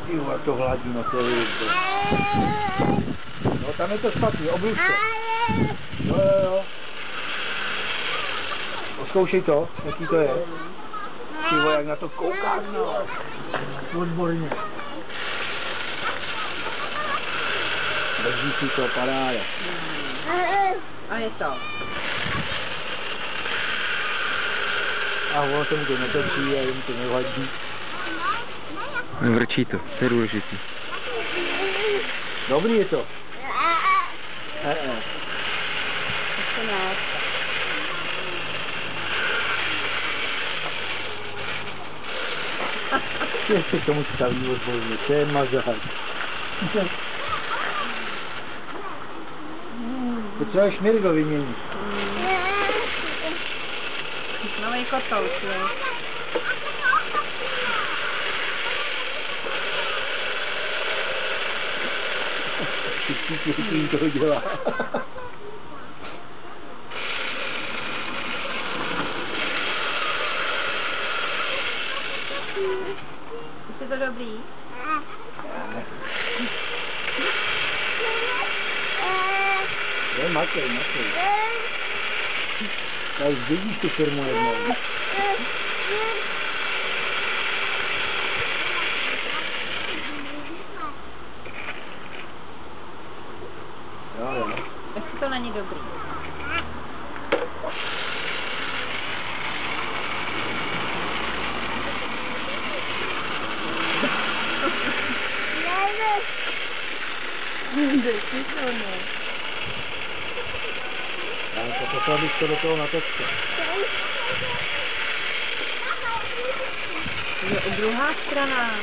Jo, jak to hladí, no to je. No tam je to špatný, obruč to. Jo. Zkoušej to, jaký to je. Ty vole, jak na to koukáš, no. Odborně. Drží si to, paráda. A je to. A ono tomu to netočí a jim to nevadí. Vrčí to je důležitý. Dobrý je to. Ještě k tomu staví odborně, to je mazák. Potřebuješ Mirgo vyměnit. Nový kotouč, jo. Všichni to dělá. Je to dobrý? Je makej. Já už vidíš tu firmu jednou. Jo. Jestli to není dobrý. Já poslal bych to do toho natočka. Je druhá strana.